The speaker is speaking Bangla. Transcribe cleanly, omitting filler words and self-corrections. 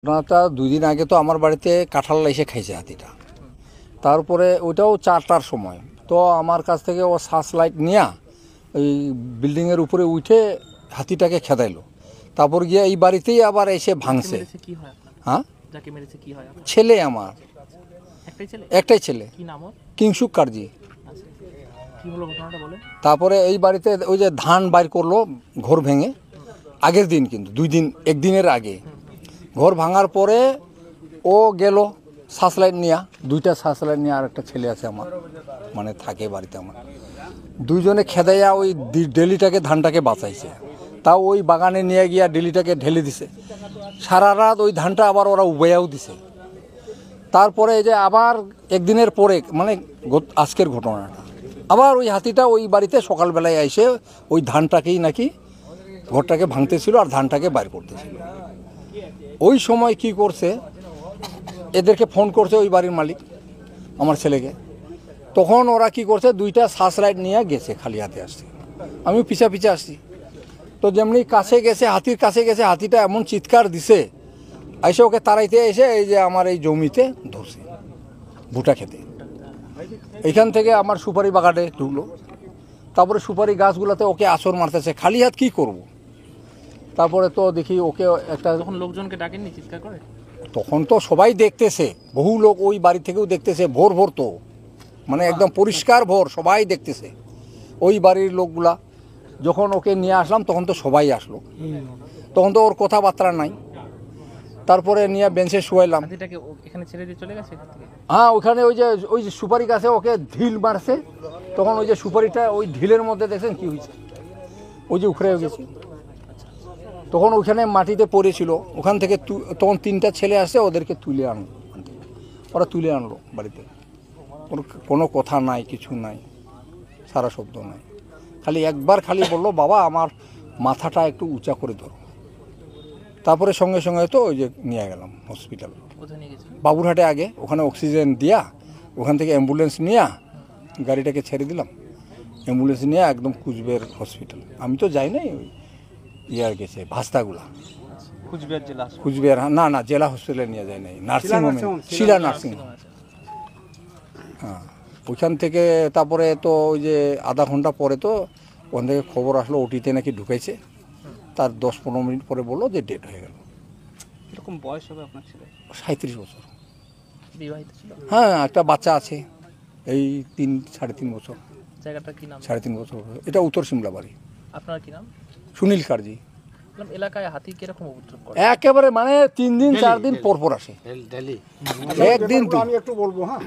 ঘটনাটা 2 দিন আগে তো আমার বাড়িতে কাঁঠাল এসে খাইছে হাতিটা। তারপরে ওইটাও 4টার সময় তো আমার কাছ থেকে ও সার্চ লাইট নিয়ে ওই বিল্ডিংয়ের উপরে উঠে হাতিটাকে খেদাইলো। তারপর গিয়ে এই বাড়িতেই আবার এসে ভাঙছে। হ্যাঁ, ছেলে আমার, একটাই ছেলে, কিংসুক কার্জি। তারপরে এই বাড়িতে ওই যে ধান বাইর করলো ঘর ভেঙে, আগের দিন কিন্তু 2 দিন, একদিনের আগে ঘর ভাঙার পরে ও গেল সার্চ লাইট নিয়ে, 2টা সার্চ লাইট নিয়ে, আর একটা ছেলে আছে আমার, মানে থাকে বাড়িতে আমার। 2জনে খেদাইয়া ওই ডেলিটাকে, ধানটাকে বাঁচাইছে। তাও ওই বাগানে নিয়ে গিয়া ডেলিটাকে ঢেলে দিছে। সারা রাত ওই ধানটা আবার ওরা উবাইয়াও দিছে। তারপরে এই যে আবার একদিনের পরে, মানে আজকের ঘটনাটা, আবার ওই হাতিটা ওই বাড়িতে সকালবেলায় এসে ওই ধানটাকেই নাকি ঘরটাকে ভাঙতেছিল আর ধানটাকে বাইর করতেছিল। ওই সময় কি করছে, এদেরকে ফোন করছে ওই বাড়ির মালিক আমার ছেলেকে। তখন ওরা কি করছে, 2টা সার্চ লাইট নিয়ে গেছে, খালি হাতে আসছে। আমিও পিছা পিছা আসছি। তো যেমনি কাছে গেছে, হাতির কাছে গেছে, হাতিটা এমন চিৎকার দিছে, এসে ওকে তাড়াইতে এসে এই যে আমার এই জমিতে ধরছে ভুট্টা খেতে। এইখান থেকে আমার সুপারি বাগানে ঢুকলো। তারপরে সুপারি গাছগুলোতে ওকে আছর মারতেছে, খালি হাত কি করব। তারপরে তো দেখি ওকে একটা, তখন লোকজনকে ডাকেননি চিৎকার করে? তখন তো সবাই দেখতেছে, বহু লোক ওই বাড়ি থেকেও দেখতেছে, ভোর ভোর তো, মানে একদম পরিষ্কার ভোর, সবাই দেখতেছে। ওই বাড়ির লোকগুলা যখন ওকে নিয়ে আসলাম তখন তো সবাই আসলো, তখন তো ওর কথাবার্তা নাই। তারপরে নিয়ে বেঞ্চে শুয়াইলাম। এখানে ছেড়ে দিয়ে চলে গেছে? হ্যাঁ, ওখানে ওই যে সুপারি গাছে ওকে ঢিল মারছে। তখন ওই যে সুপারিটা ওই ঢিলের মধ্যে দেখছেন কি হয়েছে, ওই যে উখড়ে গেছে। তখন ওখানে মাটিতে পড়েছিল, ওখান থেকে তখন 3টা ছেলে আসে, ওদেরকে তুলে আনলো। ওরা তুলে আনলো বাড়িতে। ওর কোনো কথা নাই, কিছু নাই, সারা শব্দ নাই। খালি একবার খালি বললো, বাবা আমার মাথাটা একটু উঁচা করে ধরো। তারপরে সঙ্গে সঙ্গে তো ওই যে নিয়ে গেলাম হসপিটাল, বাবুরহাটে আগে। ওখানে অক্সিজেন দিয়া, ওখান থেকে অ্যাম্বুলেন্স নিয়ে গাড়িটাকে ছেড়ে দিলাম। অ্যাম্বুলেন্স নিয়ে একদম কুচবিহার হসপিটাল। আমি তো যাই নাই, ওই ইয়ার গেছে ভাস্তাগুলা, কুচবিহার। না, জেলা হসপিটালে নিয়ে যায় নাই, নার্সিংহোমে, শিলা নার্সিংহোম। হ্যাঁ, ওইখান থেকে তারপরে তো ওই যে আধা ঘন্টা পরে তো ওখান থেকে খবর আসলো ওটিতে নাকি ঢুকাইছে। তার 10-15 মিনিট পরে বললো যে ডেট হয়ে গেল। এরকম বয়স হবে আপনার ছেলে? 37 বছর। বিবাহিত ছিল? হ্যাঁ, একটা বাচ্চা আছে, এই 3-3.5 বছর। জায়গাটার কি নাম? 3.5 বছর। এটা উত্তর সিমলা বাড়ি। আপনার কি নাম? সুনীল কার্জি। এলাকায় হাতি কিরকম উপদ্রব করে? একেবারে মানে 3 দিন 4 দিন পর পর আসে, একদিন। আমি একটু বলবো, হ্যাঁ।